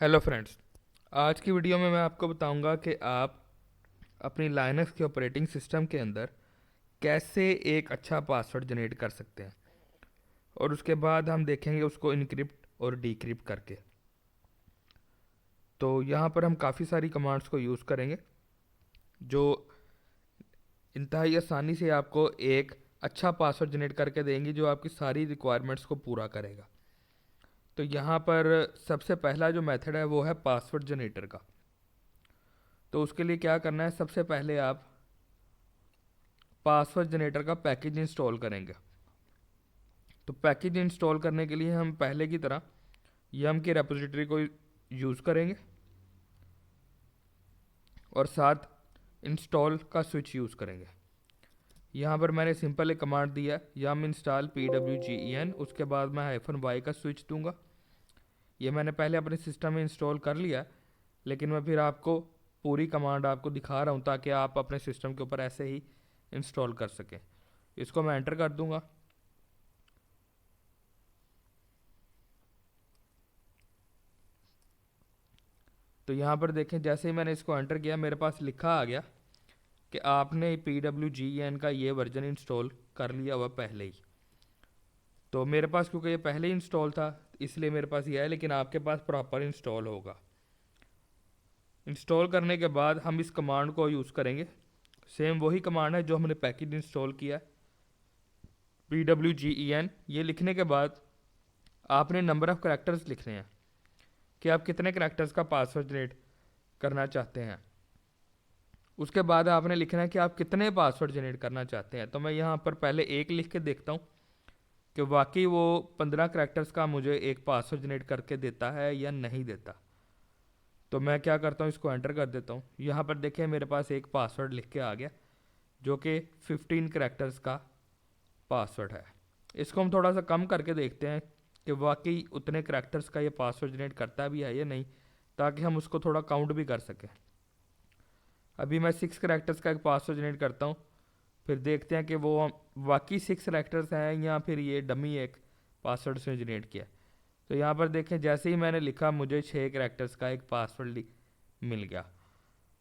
Hello friends. आज की video में मैं आपको बताऊंगा कि आप अपनी लाइनक्स के ऑपरेटिंग सिस्टम के अंदर कैसे एक अच्छा पासवर्ड जनरेट कर सकते हैं और उसके बाद हम देखेंगे उसको इनक्रिप्ट और डिक्रिप्ट करके। तो यहाँ पर हम काफ़ी सारी कमांड्स को यूज़ करेंगे जो इंतहाई आसानी से आपको एक अच्छा पासवर्ड जनरेट करके देंगी जो आपकी सारी रिक्वायरमेंट्स को पूरा करेगा। तो यहाँ पर सबसे पहला जो मेथड है वो है पासवर्ड जनरेटर का। तो उसके लिए क्या करना है, सबसे पहले आप पासवर्ड जनरेटर का पैकेज इंस्टॉल करेंगे। तो पैकेज इंस्टॉल करने के लिए हम पहले की तरह यम की रेपोजिटरी को यूज़ करेंगे और साथ इंस्टॉल का स्विच यूज़ करेंगे। यहाँ पर मैंने सिंपल एक कमांड दिया है, यम इंस्टॉल PWGEN, उसके बाद मैं -y का स्विच दूंगा। ये मैंने पहले अपने सिस्टम में इंस्टॉल कर लिया, लेकिन मैं फिर आपको पूरी कमांड आपको दिखा रहा हूँ ताकि आप अपने सिस्टम के ऊपर ऐसे ही इंस्टॉल कर सकें। इसको मैं एंटर कर दूंगा। तो यहाँ पर देखें, जैसे ही मैंने इसको एंटर किया मेरे पास लिखा आ गया कि आपने PWGEN का ये वर्जन इंस्टॉल कर लिया हुआ पहले ही। तो मेरे पास क्योंकि ये पहले ही इंस्टॉल था इसलिए मेरे पास ये है, लेकिन आपके पास प्रॉपर इंस्टॉल होगा। इंस्टॉल करने के बाद हम इस कमांड को यूज़ करेंगे। सेम वही कमांड है जो हमने पैकेज इंस्टॉल किया है, PWGEN। ये लिखने के बाद आपने नंबर ऑफ़ करेक्टर्स लिखने हैं कि आप कितने करेक्टर्स का पासवर्ड जनरेट करना चाहते हैं। उसके बाद आपने लिखना है कि आप कितने पासवर्ड जनरेट करना चाहते हैं। तो मैं यहाँ पर पहले एक लिख के देखता हूँ कि वाकई वो 15 करेक्टर्स का मुझे एक पासवर्ड जनरेट करके देता है या नहीं देता। तो मैं क्या करता हूँ, इसको एंटर कर देता हूँ। यहाँ पर देखें मेरे पास एक पासवर्ड लिख के आ गया जो कि 15 करेक्टर्स का पासवर्ड है। इसको हम थोड़ा सा कम करके देखते हैं कि वाकई उतने करेक्टर्स का ये पासवर्ड जनरेट करता भी है या नहीं, ताकि हम उसको थोड़ा काउंट भी कर सकें। अभी मैं 6 करेक्टर्स का एक पासवर्ड जनरेट करता हूँ, फिर देखते हैं कि वो वाकई 6 करेक्टर्स हैं या फिर ये डमी एक पासवर्ड से जनरेट किया। तो यहाँ पर देखें, जैसे ही मैंने लिखा मुझे 6 करेक्टर्स का एक पासवर्ड मिल गया।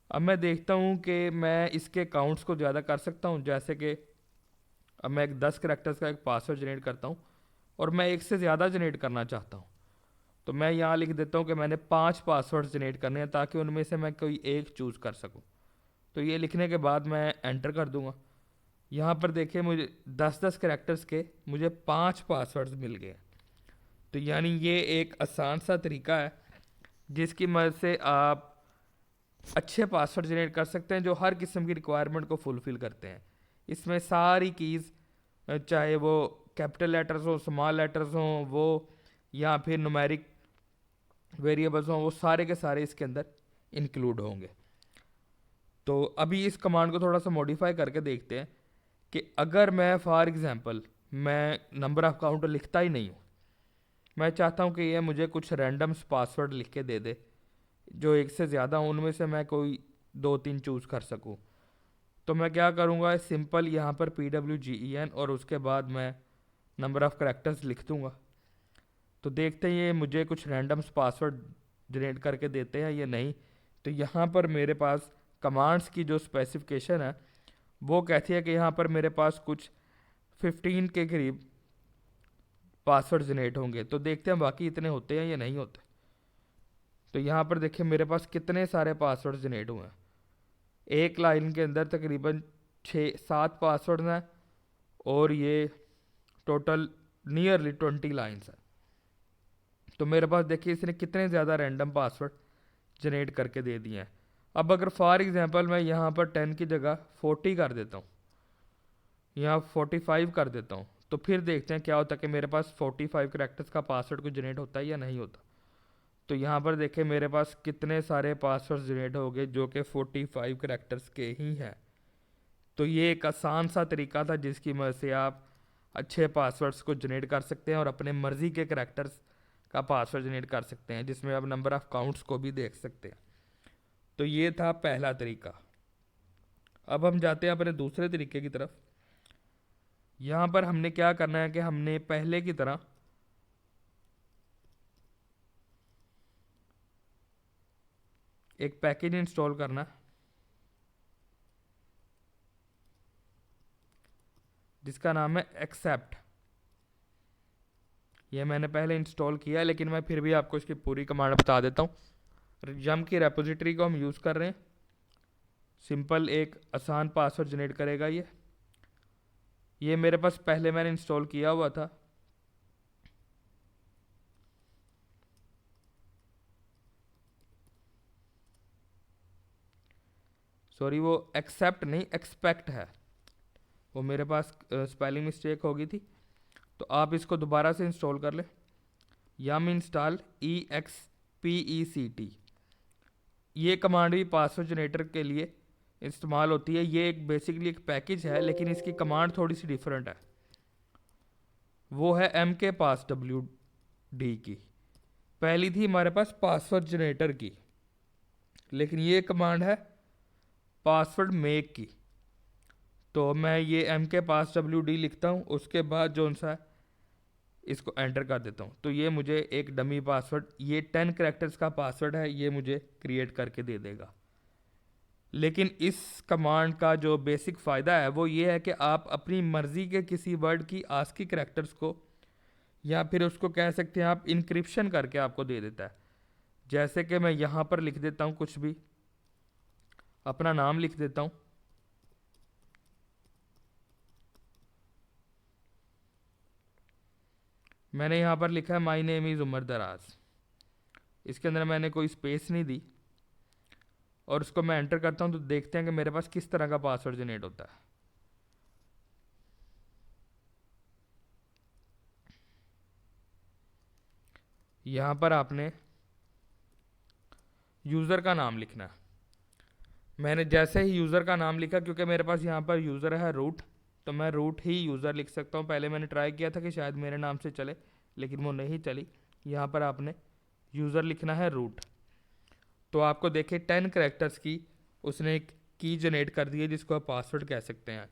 अब मैं देखता हूँ कि मैं इसके काउंट्स को ज़्यादा कर सकता हूँ। जैसे कि अब मैं एक 10 करेक्टर्स का एक पासवर्ड जनरेट करता हूँ और मैं एक से ज़्यादा जनरेट करना चाहता हूँ। तो मैं यहाँ लिख देता हूँ कि मैंने 5 पासवर्ड जनरेट करने हैं ताकि उनमें से मैं कोई एक चूज़ कर सकूँ। तो ये लिखने के बाद मैं एंटर कर दूंगा। यहाँ पर देखिए मुझे 10-10 करेक्टर्स के मुझे 5 पासवर्ड्स मिल गए। तो यानी ये एक आसान सा तरीका है जिसकी मदद से आप अच्छे पासवर्ड जनरेट कर सकते हैं जो हर किस्म की रिक्वायरमेंट को फुलफ़िल करते हैं। इसमें सारी कीज़, चाहे वो कैपिटल लेटर्स हो, स्मॉल लेटर्स हों, वो या फिर न्यूमेरिक वेरिएबल्स हों, वो सारे के सारे इसके अंदर इंक्लूड होंगे। तो अभी इस कमांड को थोड़ा सा मॉडिफाई करके देखते हैं कि अगर मैं फॉर एग्जांपल मैं नंबर ऑफ़ काउंट लिखता ही नहीं हूँ, मैं चाहता हूँ कि ये मुझे कुछ रैंडम्स पासवर्ड लिख के दे दे जो एक से ज़्यादा हो, उनमें से मैं कोई 2-3 चूज़ कर सकूँ। तो मैं क्या करूँगा, सिंपल यहाँ पर PWGEN और उसके बाद मैं नंबर ऑफ़ करेक्टर्स लिख दूँगा। तो देखते हैं ये मुझे कुछ रैंडम्स पासवर्ड जनरेट करके देते हैं या नहीं। तो यहाँ पर मेरे पास कमांड्स की जो स्पेसिफिकेशन है वो कहती है कि यहाँ पर मेरे पास कुछ 15 के करीब पासवर्ड जनरेट होंगे। तो देखते हैं बाकी इतने होते हैं या नहीं होते। तो यहाँ पर देखिए मेरे पास कितने सारे पासवर्ड जनरेट हुए हैं। एक लाइन के अंदर तकरीबन 6-7 पासवर्ड हैं और ये टोटल नियरली 20 लाइन्स हैं। तो मेरे पास देखिए इसने कितने ज़्यादा रैंडम पासवर्ड जनरेट करके दे दिए हैं। अब अगर फॉर एग्जांपल मैं यहाँ पर 10 की जगह 40 कर देता हूँ, यहाँ 45 कर देता हूँ, तो फिर देखते हैं क्या होता है कि मेरे पास 45 करेक्टर्स का पासवर्ड को जनरेट होता है या नहीं होता। तो यहाँ पर देखें मेरे पास कितने सारे पासवर्ड जनरेट हो गए जो कि 45 करेक्टर्स के ही हैं। तो ये एक आसान सा तरीका था जिसकी मदद से आप अच्छे पासवर्ड्स को जनरेट कर सकते हैं और अपने मर्ज़ी के करेक्टर्स का पासवर्ड जनरेट कर सकते हैं, जिसमें आप नंबर ऑफ़ काउंट्स को भी देख सकते हैं। तो ये था पहला तरीका। अब हम जाते हैं अपने दूसरे तरीके की तरफ। यहाँ पर हमने क्या करना है कि हमने पहले की तरह एक पैकेज इंस्टॉल करना जिसका नाम है एक्सेप्ट। ये मैंने पहले इंस्टॉल किया है, लेकिन मैं फिर भी आपको इसकी पूरी कमांड बता देता हूँ। यम की रेपोजिटरी को हम यूज़ कर रहे हैं। सिंपल एक आसान पासवर्ड जनरेट करेगा ये मेरे पास पहले मैंने इंस्टॉल किया हुआ था। सॉरी, वो एक्सेप्ट नहीं एक्सपेक्ट है, वो मेरे पास स्पेलिंग मिस्टेक हो गई थी। तो आप इसको दोबारा से इंस्टॉल कर लें। यम इंस्टॉल EXPECT। ये कमांड भी पासवर्ड जनरेटर के लिए इस्तेमाल होती है। ये एक बेसिकली एक पैकेज है, लेकिन इसकी कमांड थोड़ी सी डिफरेंट है। वो है MKPassWD की। पहली थी हमारे पास पासवर्ड जनरेटर की, लेकिन ये कमांड है पासवर्ड मेक की। तो मैं ये MKPassWD लिखता हूँ, उसके बाद जो सा इसको एंटर कर देता हूँ, तो ये मुझे एक डमी पासवर्ड, ये 10 कैरेक्टर्स का पासवर्ड है, ये मुझे क्रिएट करके दे देगा। लेकिन इस कमांड का जो बेसिक फ़ायदा है वो ये है कि आप अपनी मर्ज़ी के किसी वर्ड की आस्की कैरेक्टर्स को, या फिर उसको कह सकते हैं आप इनक्रिप्शन करके आपको दे देता है। जैसे कि मैं यहाँ पर लिख देता हूँ, कुछ भी अपना नाम लिख देता हूँ। मैंने यहाँ पर लिखा है माई नेम इज़ उमर दराज। इसके अंदर मैंने कोई स्पेस नहीं दी, और उसको मैं एंटर करता हूँ तो देखते हैं कि मेरे पास किस तरह का पासवर्ड जनरेट होता है। यहाँ पर आपने यूज़र का नाम लिखना है। मैंने जैसे ही यूज़र का नाम लिखा, क्योंकि मेरे पास यहाँ पर यूज़र है रूट, तो मैं रूट ही यूज़र लिख सकता हूँ। पहले मैंने ट्राई किया था कि शायद मेरे नाम से चले, लेकिन वो नहीं चली। यहाँ पर आपने यूज़र लिखना है रूट। तो आपको देखिए 10 कैरेक्टर्स की उसने एक की जनरेट कर दी है, जिसको आप पासवर्ड कह सकते हैं।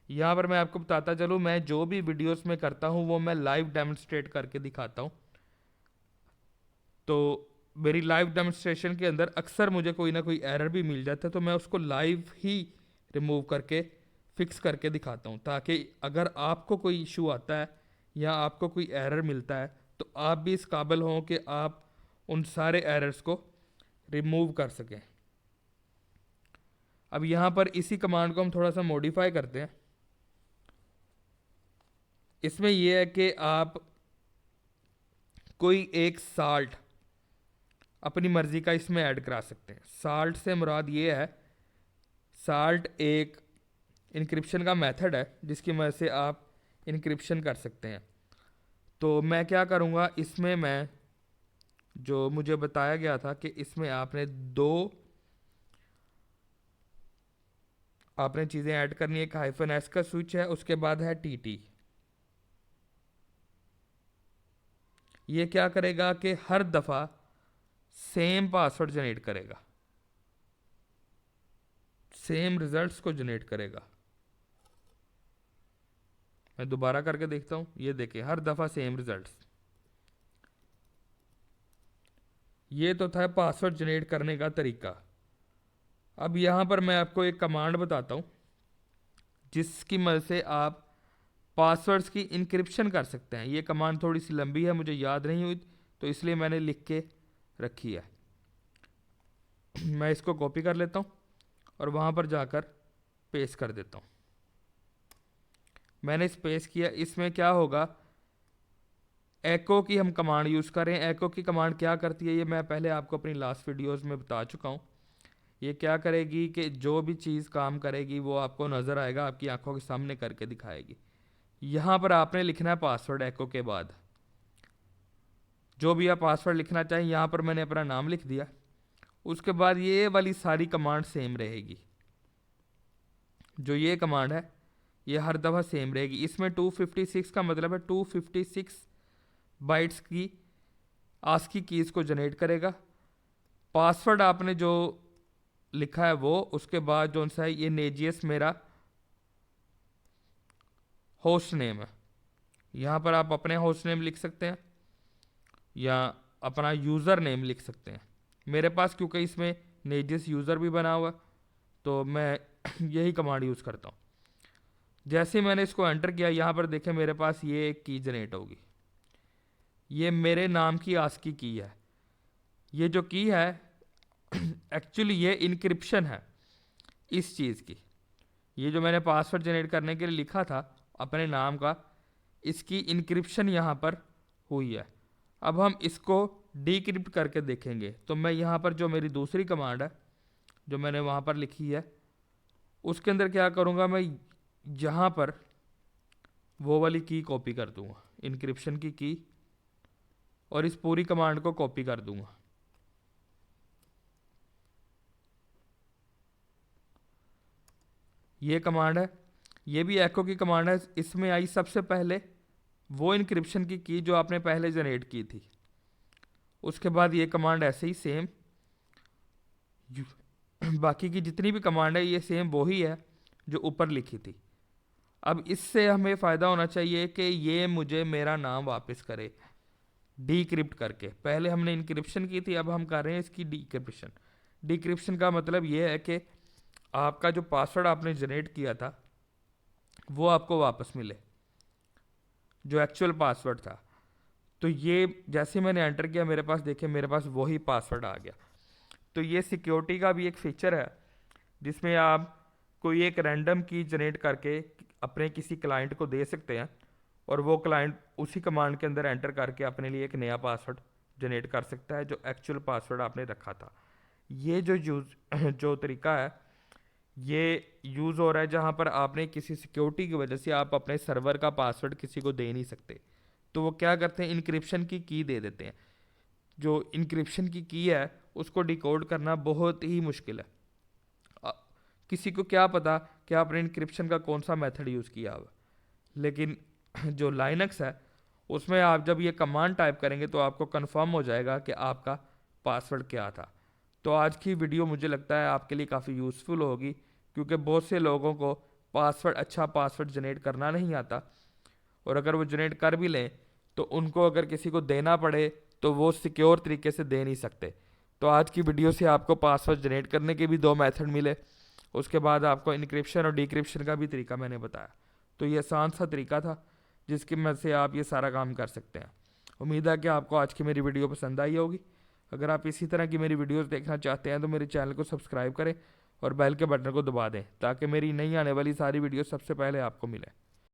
यहाँ पर मैं आपको बताता चलूँ, मैं जो भी वीडियोस में करता हूँ वो मैं लाइव डेमोन्स्ट्रेट करके दिखाता हूँ। तो मेरी लाइव डेमोन्स्ट्रेशन के अंदर अक्सर मुझे कोई ना कोई एरर भी मिल जाता है, तो मैं उसको लाइव ही रिमूव करके फिक्स करके दिखाता हूँ, ताकि अगर आपको कोई इशू आता है या आपको कोई एरर मिलता है तो आप भी इस काबिल हों कि आप उन सारे एरर्स को रिमूव कर सकें। अब यहाँ पर इसी कमांड को हम थोड़ा सा मॉडिफाई करते हैं। इसमें यह है कि आप कोई एक साल्ट अपनी मर्ज़ी का इसमें ऐड करा सकते हैं। साल्ट से मुराद ये है, साल्ट एक इनक्रिप्शन का मेथड है जिसकी मदद से आप इनक्रिप्शन कर सकते हैं। तो मैं क्या करूँगा, इसमें मैं जो मुझे बताया गया था कि इसमें आपने चीज़ें ऐड करनी है। एक -S का स्विच है, उसके बाद है TT। ये क्या करेगा कि हर दफ़ा सेम पासवर्ड जनरेट करेगा, सेम रिजल्ट्स को जनरेट करेगा। मैं दोबारा करके देखता हूँ, ये देखें हर दफ़ा सेम रिजल्ट्स। ये तो था पासवर्ड जनरेट करने का तरीका। अब यहाँ पर मैं आपको एक कमांड बताता हूँ जिसकी मदद से आप पासवर्ड्स की इनक्रिप्शन कर सकते हैं। ये कमांड थोड़ी सी लंबी है, मुझे याद नहीं हुई, तो इसलिए मैंने लिख के रखी है। मैं इसको कॉपी कर लेता हूँ और वहाँ पर जाकर पेस्ट कर देता हूँ। मैंने पेस्ट किया। इसमें क्या होगा, एको की हम कमांड यूज़ करें। एको की कमांड क्या करती है ये मैं पहले आपको अपनी लास्ट वीडियोस में बता चुका हूँ। ये क्या करेगी कि जो भी चीज़ काम करेगी वो आपको नज़र आएगा, आपकी आंखों के सामने करके दिखाएगी। यहाँ पर आपने लिखना है पासवर्ड। एको के बाद जो भी आप पासवर्ड लिखना चाहें, यहाँ पर मैंने अपना नाम लिख दिया। उसके बाद ये वाली सारी कमांड सेम रहेगी। जो ये कमांड है ये हर दफ़ा सेम रहेगी। इसमें 256 का मतलब है 256 बाइट्स की आस्की कीज़ को जनरेट करेगा। पासवर्ड आपने जो लिखा है वो, उसके बाद जो सा है ये नेजियस मेरा होस्ट नेम है। यहाँ पर आप अपने होस्ट नेम लिख सकते हैं या अपना यूज़र नेम लिख सकते हैं। मेरे पास क्योंकि इसमें नेजिस यूज़र भी बना हुआ, तो मैं यही कमांड यूज़ करता हूँ। जैसे मैंने इसको एंटर किया, यहाँ पर देखें मेरे पास ये एक की जनरेट होगी। ये मेरे नाम की आस्की की है। ये जो की है एक्चुअली ये इनक्रिप्शन है इस चीज़ की। ये जो मैंने पासवर्ड जनरेट करने के लिए लिखा था अपने नाम का, इसकी इनक्रिप्शन यहाँ पर हुई है। अब हम इसको डीक्रिप्ट करके देखेंगे। तो मैं यहाँ पर जो मेरी दूसरी कमांड है जो मैंने वहाँ पर लिखी है, उसके अंदर क्या करूँगा, मैं यहाँ पर वो वाली की कॉपी कर दूँगा, इनक्रिप्शन की, और इस पूरी कमांड को कॉपी कर दूँगा। ये कमांड है, ये भी एको की कमांड है। इसमें आई सबसे पहले वो इनक्रिप्शन की जो आपने पहले जनरेट की थी। उसके बाद ये कमांड ऐसे ही सेम, बाकी की जितनी भी कमांड है ये सेम वही है जो ऊपर लिखी थी। अब इससे हमें फ़ायदा होना चाहिए कि ये मुझे मेरा नाम वापस करे डीक्रिप्ट करके। पहले हमने इनक्रिप्शन की थी, अब हम कर रहे हैं इसकी डीक्रिप्शन। डीक्रिप्शन का मतलब ये है कि आपका जो पासवर्ड आपने जनरेट किया था वो आपको वापस मिले, जो एक्चुअल पासवर्ड था। तो ये जैसे मैंने एंटर किया, मेरे पास देखिए मेरे पास वही पासवर्ड आ गया। तो ये सिक्योरिटी का भी एक फीचर है जिसमें आप कोई एक रैंडम की जनरेट करके अपने किसी क्लाइंट को दे सकते हैं, और वो क्लाइंट उसी कमांड के अंदर एंटर करके अपने लिए एक नया पासवर्ड जनरेट कर सकता है जो एक्चुअल पासवर्ड आपने रखा था। ये जो तरीका है ये यूज़ हो रहा है जहाँ पर आपने किसी सिक्योरिटी की वजह से आप अपने सर्वर का पासवर्ड किसी को दे नहीं सकते। तो वो क्या करते हैं, इनक्रिप्शन की दे देते हैं। जो इनक्रिप्शन की है उसको डिकोड करना बहुत ही मुश्किल है। किसी को क्या पता कि आपने इनक्रिप्शन का कौन सा मेथड यूज़ किया हुआ। लेकिन जो लाइनक्स है उसमें आप जब ये कमांड टाइप करेंगे तो आपको कंफर्म हो जाएगा कि आपका पासवर्ड क्या था। तो आज की वीडियो मुझे लगता है आपके लिए काफ़ी यूज़फुल होगी, क्योंकि बहुत से लोगों को अच्छा पासवर्ड जनरेट करना नहीं आता, और अगर वो जनरेट कर भी लें तो उनको अगर किसी को देना पड़े तो वो सिक्योर तरीके से दे नहीं सकते। तो आज की वीडियो से आपको पासवर्ड जनरेट करने के भी 2 मेथड मिले, उसके बाद आपको इनक्रिप्शन और डिक्रिप्शन का भी तरीका मैंने बताया। तो ये आसान सा तरीका था जिसकी मदद से आप ये सारा काम कर सकते हैं। उम्मीद है कि आपको आज की मेरी वीडियो पसंद आई होगी। अगर आप इसी तरह की मेरी वीडियोस देखना चाहते हैं तो मेरे चैनल को सब्सक्राइब करें और बेल के बटन को दबा दें ताकि मेरी नई आने वाली सारी वीडियो सबसे पहले आपको मिले।